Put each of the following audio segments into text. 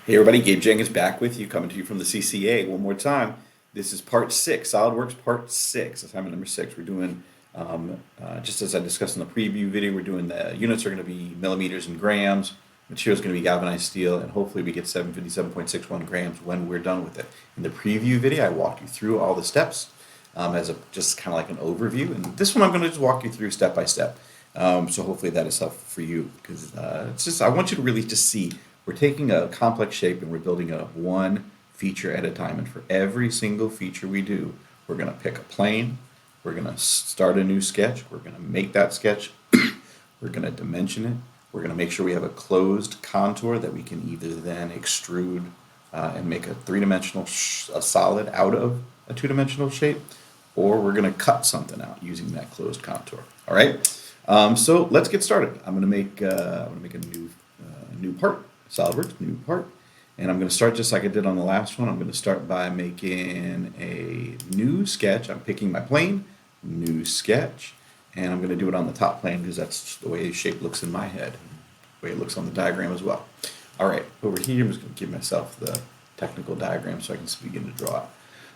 Hey everybody, Gabe Jenkins back with you, coming to you from the CCA one more time. This is part 6, SolidWorks part 6, assignment number 6. We're doing, just as I discussed in the preview video, we're doing the units are going to be millimeters and grams, material is going to be galvanized steel, and hopefully we get 757.61 grams when we're done with it. In the preview video, I walked you through all the steps as a just kind of like an overview, and this one I'm going to just walk you through step by step. So hopefully that is helpful for you, because it's just I want you to really just see we're taking a complex shape and we're building it up one feature at a time. And for every single feature we do, we're going to pick a plane, we're going to start a new sketch, we're going to make that sketch, we're going to dimension it, we're going to make sure we have a closed contour that we can either then extrude and make a three-dimensional solid out of a two-dimensional shape, or we're going to cut something out using that closed contour. All right. So let's get started. I'm going to make a new part, SolidWorks, new part, and I'm going to start just like I did on the last one. I'm going to start by making a new sketch. I'm picking my plane, new sketch, and I'm going to do it on the top plane because that's the way the shape looks in my head, the way it looks on the diagram as well. All right, over here, I'm just going to give myself the technical diagram so I can begin to draw it.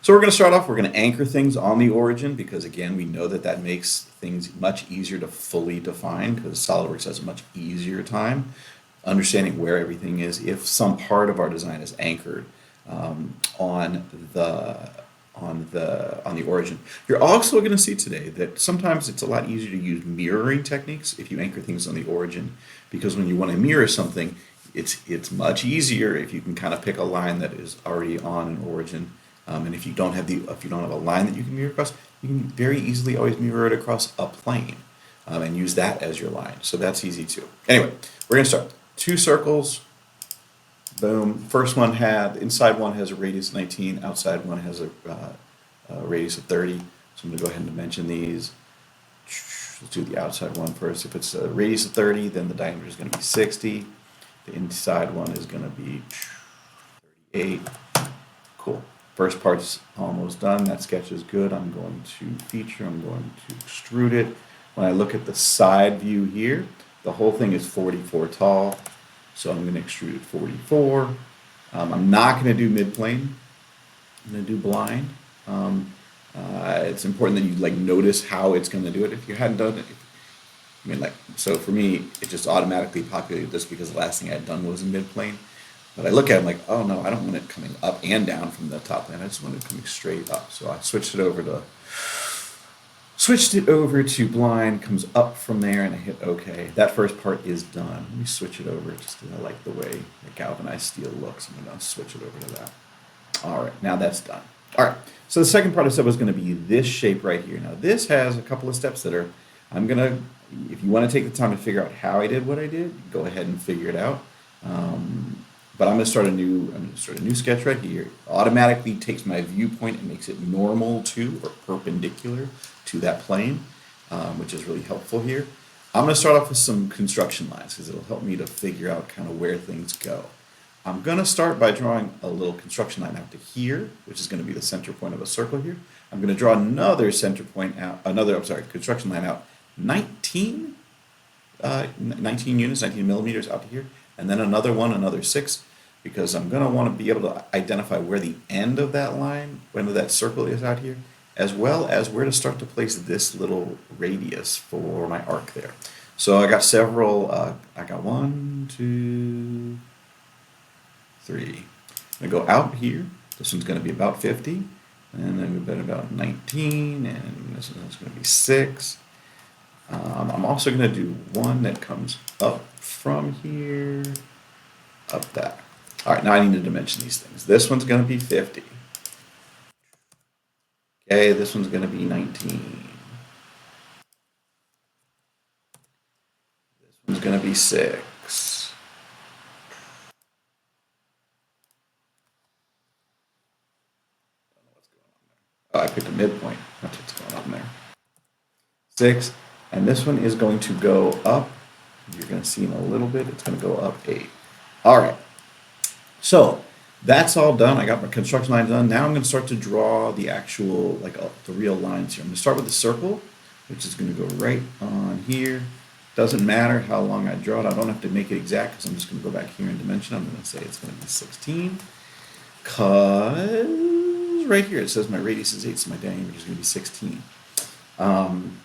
So we're going to start off, we're going to anchor things on the origin because, again, we know that that makes things much easier to fully define because SolidWorks has a much easier time understanding where everything is if some part of our design is anchored on the origin. You're also going to see today that sometimes it's a lot easier to use mirroring techniques if you anchor things on the origin, because when you want to mirror something, it's much easier if you can kind of pick a line that is already on an origin. And if you don't have a line that you can mirror across, you can very easily always mirror it across a plane and use that as your line. So that's easy too. Anyway, we're going to start. 2 circles, boom. First one inside one has a radius of 19, outside one has a radius of 30. So I'm going to go ahead and dimension these. Let's do the outside one first. If it's a radius of 30, then the diameter is going to be 60. The inside one is going to be 38. Cool. First part's almost done. That sketch is good. I'm going to feature, I'm going to extrude it. When I look at the side view here, the whole thing is 44 tall, so I'm going to extrude it 44. I'm not going to do mid-plane. I'm going to do blind. It's important that you notice how it's going to do it. If you hadn't done it, so for me, it just automatically populated this because the last thing I had done was in mid-plane. But I look at it, I'm like, oh no, I don't want it coming up and down from the top plane. I just want it coming straight up. So I switched it over to blind, comes up from there, and I hit OK. That first part is done. Let me switch it over just because I like the way the galvanized steel looks. I'm going to switch it over to that. All right, now that's done. All right, so the second part I said was going to be this shape right here. Now this has a couple of steps that are, if you want to take the time to figure out how I did what I did, go ahead and figure it out. But I'm going to start a new sketch right here. It automatically takes my viewpoint and makes it normal to or perpendicular to that plane, which is really helpful here. I'm going to start off with some construction lines because it'll help me to figure out kind of where things go. I'm going to start by drawing a little construction line out to here, which is going to be the center point of a circle here. I'm going to draw another construction line out 19 units, 19 millimeters out to here, and then another 6, because I'm going to want to be able to identify where the end of that line, when that circle is out here, as well as where to start to place this little radius for my arc there. So I got several, I got 1, 2, 3. I'm going to go out here. This one's going to be about 50, and then we've got about 19, and this one's going to be 6. I'm also going to do one that comes up from here, up that. All right, now I need to dimension these things. This one's going to be 50. Okay, this one's going to be 19. This one's going to be 6. Oh, I picked a midpoint. That's what's going on there. 6. And this one is going to go up. You're going to see in a little bit, it's going to go up 8. All right. So that's all done. I got my construction line done. Now I'm going to start to draw the actual, the real lines here. I'm going to start with the circle, which is going to go right on here, Doesn't matter how long I draw it. I don't have to make it exact because I'm just going to go back here in dimension. I'm going to say it's going to be 16 because right here it says my radius is 8, so my diameter is going to be 16. I'm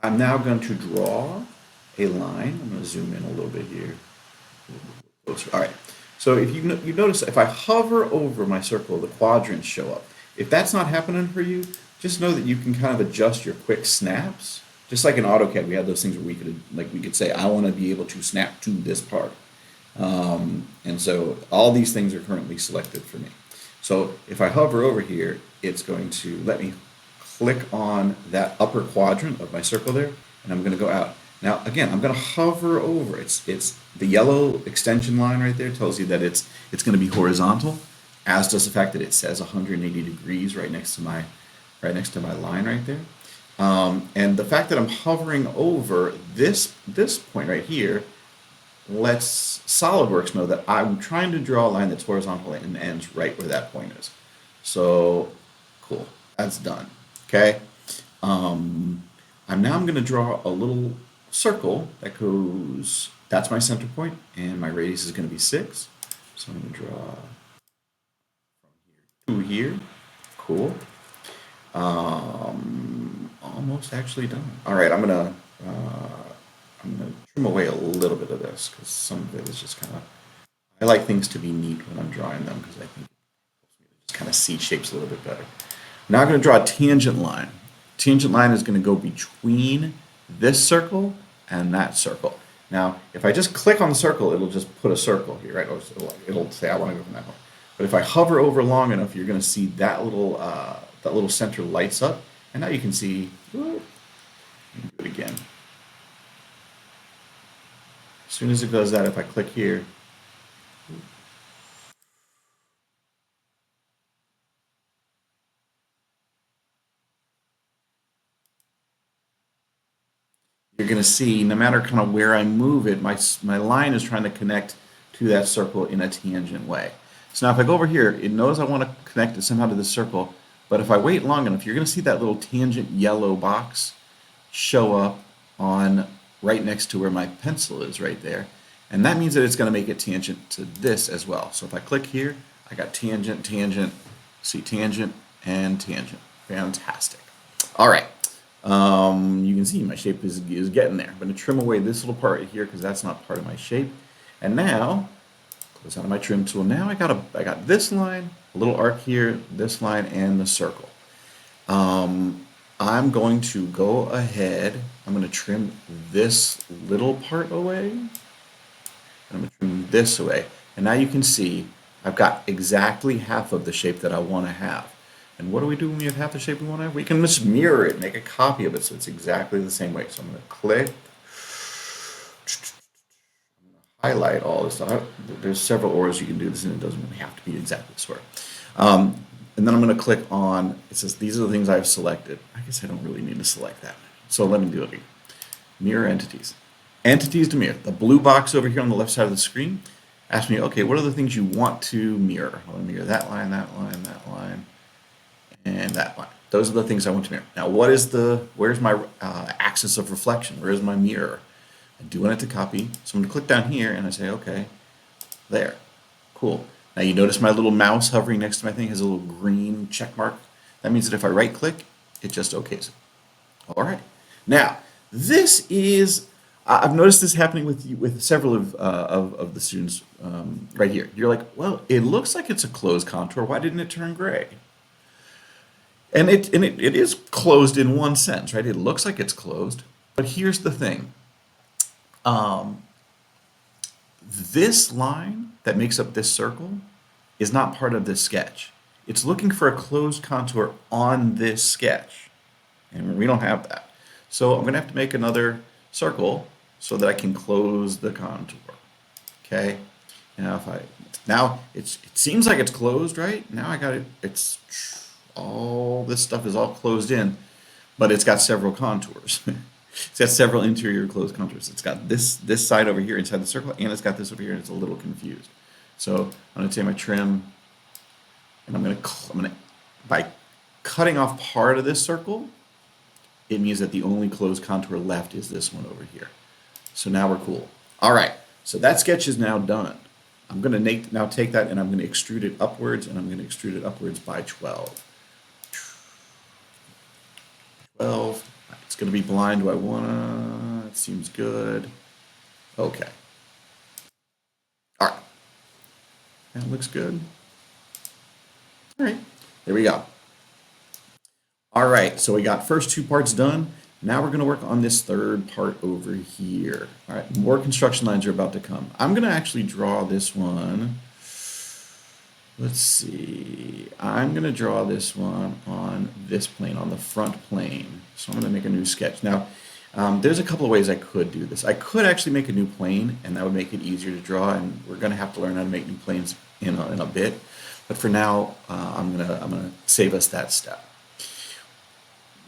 now going to draw a line. I'm going to zoom in a little bit here. Closer. All right. So if you notice, if I hover over my circle, the quadrants show up. If that's not happening for you, just know that you can kind of adjust your quick snaps. Just like in AutoCAD, we had those things where we could say, I want to be able to snap to this part. And so all these things are currently selected for me. So if I hover over here, it's going to let me click on that upper quadrant of my circle there, and I'm going to go out. Now, again, I'm going to hover over. It's the yellow extension line right there tells you that it's going to be horizontal, as does the fact that it says 180 degrees right next to my line right there. And the fact that I'm hovering over this point right here lets SolidWorks know that I'm trying to draw a line that's horizontal and ends right where that point is. So, cool. That's done. Okay. I'm going to draw a little circle that goes, that's my center point, and my radius is going to be 6. So I'm going to draw from here to here. Cool. Almost actually done. All right, I'm gonna trim away a little bit of this because some of it is just kind of. I like things to be neat when I'm drawing them because I think it helps me to just kind of see shapes a little bit better. Now I'm going to draw a tangent line. Tangent line is going to go between this circle and that circle. Now, if I just click on the circle, it'll just put a circle here, right? It'll say I want to go from that one. But if I hover over long enough, you're going to see that little center lights up, and now you can see. Do it again. As soon as it does that, if I click here, you're going to see no matter kind of where I move it, my line is trying to connect to that circle in a tangent way. So now if I go over here, it knows I want to connect it somehow to the circle, but if I wait long enough, you're going to see that little tangent yellow box show up on right next to where my pencil is right there. And that means that it's going to make it tangent to this as well. So if I click here, I got tangent, tangent, see tangent, and tangent. Fantastic. All right. You can see my shape is getting there. I'm going to trim away this little part right here because that's not part of my shape. And now, close out of my trim tool. Now I got this line, a little arc here, this line, and the circle. I'm going to go ahead. I'm going to trim this little part away. And I'm going to trim this away. And now you can see I've got exactly half of the shape that I want to have. And what do we do when we have half the shape we want to have? We can just mirror it, make a copy of it so it's exactly the same way. So I'm going to click. I'm going to highlight all this stuff. There's several orders you can do this, and it doesn't really have to be exactly this way. And then I'm going to click on, it says these are the things I've selected. I guess I don't really need to select that. So let me do it again. Mirror entities. Entities to mirror. The blue box over here on the left side of the screen asks me, okay, what are the things you want to mirror? I want to mirror that line, that line, that line, and that line. Those are the things I want to mirror. Now, where's my axis of reflection? Where's my mirror? I do want it to copy. So I'm going to click down here and I say, okay, there. Cool. Now you notice my little mouse hovering next to my thing has a little green check mark. That means that if I right click, it just okays it. All right. Now, this is, I've noticed this happening with several of the students right here. You're like, well, it looks like it's a closed contour. Why didn't it turn gray? And it is closed in one sense, right? It looks like it's closed, but here's the thing. This line that makes up this circle is not part of this sketch. It's looking for a closed contour on this sketch, and we don't have that. So I'm going to have to make another circle so that I can close the contour. Okay. Now it seems like it's closed, right? Now I got it. All this stuff is all closed in, but it's got several contours. It's got several interior closed contours. It's got this side over here inside the circle, and it's got this over here, and it's a little confused. So I'm going to take my trim, and I'm going to by cutting off part of this circle, it means that the only closed contour left is this one over here. So now we're cool. All right, so that sketch is now done. I'm going to now take that and I'm going to extrude it upwards, and I'm going to extrude it upwards by 12. 12. It's going to be blind. Do I want to? It seems good. Okay. All right. That looks good. All right. There we go. All right. So we got first two parts done. Now we're going to work on this third part over here. All right. More construction lines are about to come. I'm going to actually draw this one. Let's see. I'm going to draw this one on this plane, on the front plane. So I'm going to make a new sketch. Now, there's a couple of ways I could do this. I could actually make a new plane, and that would make it easier to draw, and we're going to have to learn how to make new planes in a bit. But for now, I'm gonna save us that step.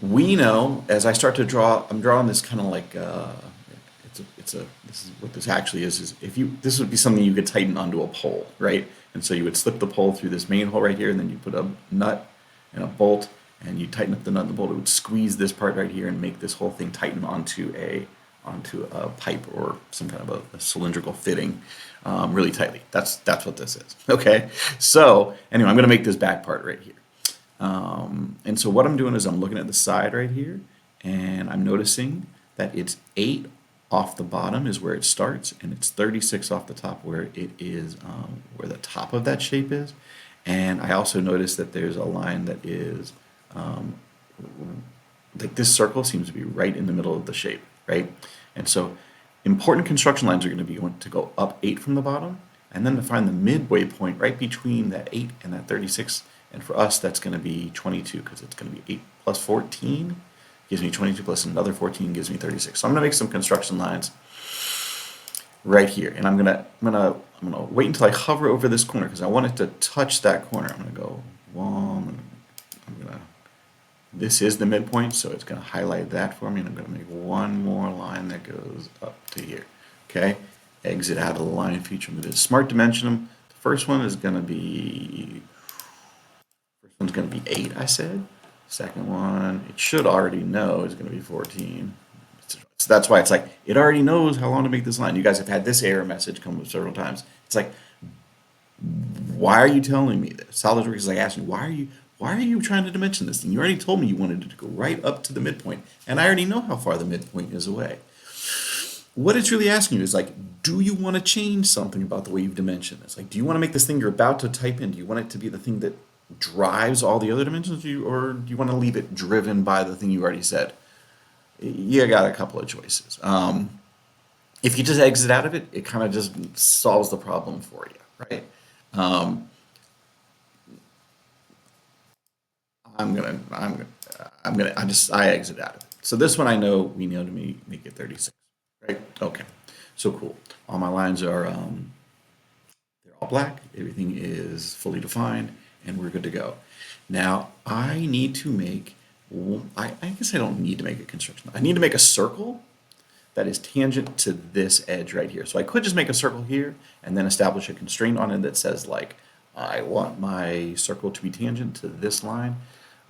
We know, as I start to draw, I'm drawing this kind of like, this is what this actually is this would be something you could tighten onto a pole, right? And so you would slip the pole through this main hole right here, and then you put a nut and a bolt, and you tighten up the nut and the bolt. It would squeeze this part right here and make this whole thing tighten onto a pipe or some kind of a cylindrical fitting really tightly. That's what this is. Okay. So anyway, I'm going to make this back part right here. And so what I'm doing is I'm looking at the side right here, and I'm noticing that it's 8 off the bottom is where it starts, and it's 36 off the top where it is, where the top of that shape is. And I also noticed that there's a line that is, like this circle seems to be right in the middle of the shape, right? And so important construction lines are going to be to go up 8 from the bottom, and then to find the midway point right between that 8 and that 36. And for us, that's going to be 22, because it's going to be 8 plus 14 gives me 22, plus another 14 gives me 36. So I'm going to make some construction lines right here, and I'm gonna wait until I hover over this corner because I want it to touch that corner. I'm going to go one. This is the midpoint, so it's going to highlight that for me, and I'm going to make one more line that goes up to here. Okay, exit out of the line feature. I'm going to smart dimension them. The first one is going to be 8, I said. Second one, it should already know, is going to be 14. So that's why it's like, it already knows how long to make this line. You guys have had this error message come up several times. It's like, why are you telling me this? SolidWorks is like asking, why are you trying to dimension this thing? You already told me you wanted it to go right up to the midpoint, and I already know how far the midpoint is away. What it's really asking you is like, do you want to change something about the way you've dimensioned this? Like, do you want to make this thing you're about to type in, do you want it to be the thing that drives all the other dimensions, or do you want to leave it driven by the thing you already said? You got a couple of choices. If you just exit out of it, it kind of just solves the problem for you, right? I exit out of it. So this one I know we know to make it 36, right? Okay, so cool. All my lines are they're all black. Everything is fully defined, and we're good to go. Now I need to make. I guess I don't need to make a construction. I need to make a circle that is tangent to this edge right here. So I could just make a circle here and then establish a constraint on it that says like, I want my circle to be tangent to this line.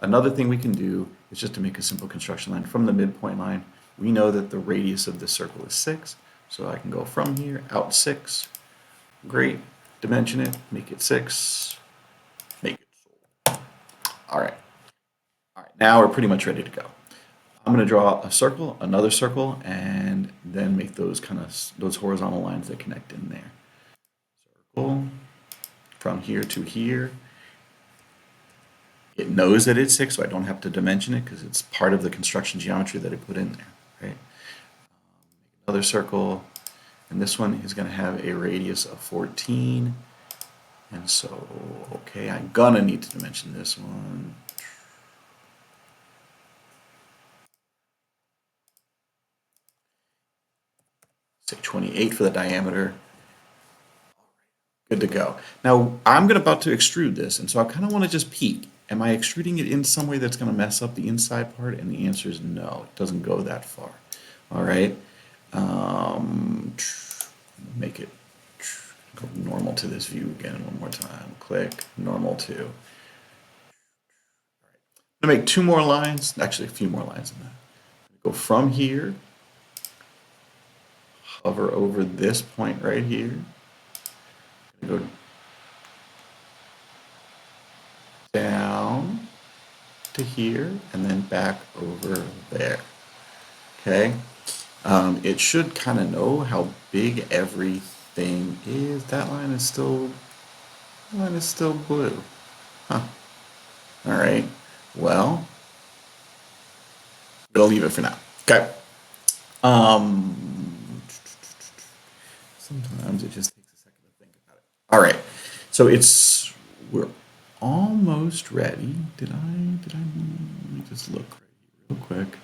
Another thing we can do is just to make a simple construction line from the midpoint line. We know that the radius of this circle is 6. So I can go from here out 6. Great. Dimension it, make it 6, make it so. All right. All right, now we're pretty much ready to go. I'm going to draw a circle, another circle, and then make those those horizontal lines that connect in there. Circle from here to here. It knows that it's 6, so I don't have to dimension it because it's part of the construction geometry that I put in there. Right? Another circle, and this one is going to have a radius of 14. And so, okay, I'm gonna need to dimension this one. Say 28 for the diameter. Good to go. Now I'm about to extrude this, and so I kind of want to just peek. Am I extruding it in some way that's going to mess up the inside part? And the answer is no. It doesn't go that far. All right. Make it go normal to this view again one more time. Click normal to. All right. I'm going to make 2 more lines. Actually, a few more lines than that. Go from here, hover over this point right here, go down to here, and then back over there. Okay, it should kind of know how big everything is. That line is still blue. Huh. All right. Well, we'll leave it for now. Okay. Sometimes it just takes a second to think about it. All right. So we're almost ready. Let me just look right here real quick.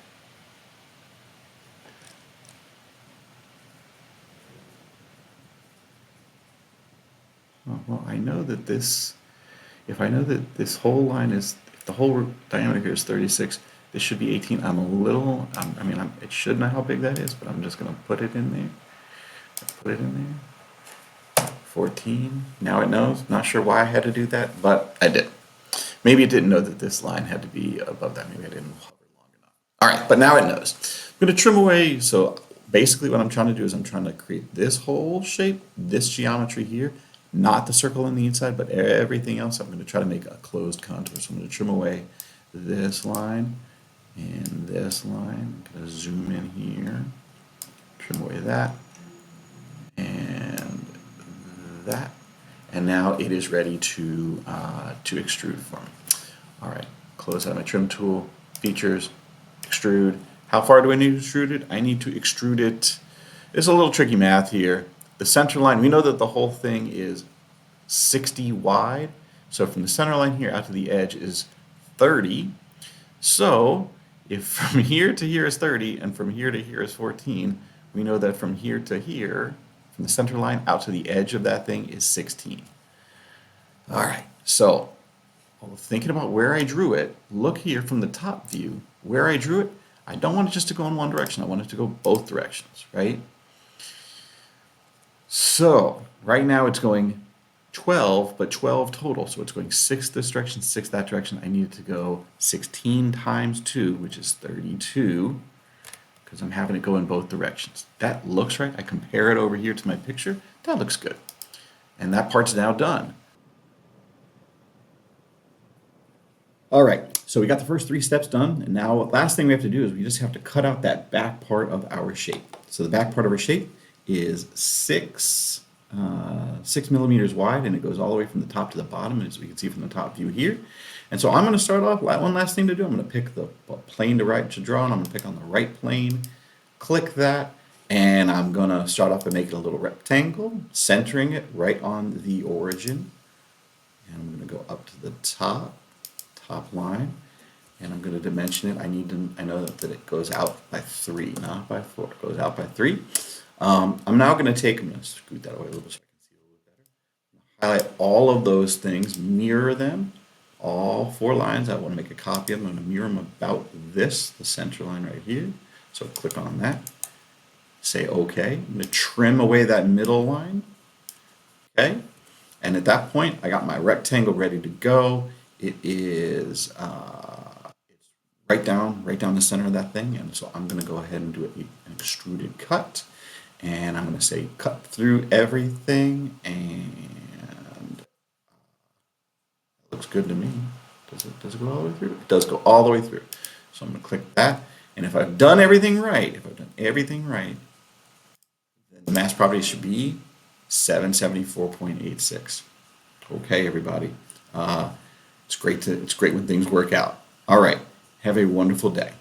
Well, I know that if I know that this whole line is, if the whole diameter here is 36, this should be 18. I'm a little, it should know how big that is, but I'm just going to put it in there. Put it in there. 14. Now it knows. Not sure why I had to do that, but I did. Maybe it didn't know that this line had to be above that. Maybe I didn't hover long enough. All right, but now it knows. I'm going to trim away. So basically what I'm trying to do is I'm trying to create this whole shape, this geometry here, not the circle on the inside, but everything else. I'm going to try to make a closed contour. So I'm going to trim away this line and this line. I'm going to zoom in here, trim away that and that. And now it is ready to extrude for me. All right, close out my trim tool, features, extrude. How far do I need to extrude it? I need to extrude it. It's a little tricky math here. The center line, we know that the whole thing is 60 wide. So from the center line here out to the edge is 30. So if from here to here is 30 and from here to here is 14, we know that from here to here, from the center line out to the edge of that thing is 16. All right, so thinking about where I drew it, look here from the top view, where I drew it, I don't want it just to go in one direction. I want it to go both directions, right? So right now it's going 12, but 12 total. So it's going 6 this direction, 6 that direction. I need it to go 16 times 2, which is 32, because I'm having it go in both directions. That looks right. I compare it over here to my picture. That looks good. And that part's now done. All right, so we got the first 3 steps done, and now last thing we have to do is we just have to cut out that back part of our shape. So the back part of our shape is 6 millimeters wide, and it goes all the way from the top to the bottom, as we can see from the top view here. And so I'm going to start off, one last thing to do, I'm going to pick the plane to draw, and I'm going to pick on the right plane, click that, and I'm going to start off by making a little rectangle, centering it right on the origin. And I'm going to go up to the top line, and I'm going to dimension it. I know that it goes out by 3, not by 4. It goes out by 3. I'm now going to scoot that away a little bit so I can see a little bit better. Highlight all of those things, mirror them, all 4 lines. I want to make a copy of them. I'm going to mirror them about the center line right here. So click on that, say OK. I'm going to trim away that middle line. Okay, and at that point, I got my rectangle ready to go. It is it's right down the center of that thing, and so I'm going to go ahead and do an extruded cut, and I'm going to say cut through everything, and it looks good to me. Does it go all the way through? It does go all the way through. So I'm going to click that, and if I've done everything right, then the mass property should be 774.86. Okay, everybody. It's great when things work out. All right. Have a wonderful day.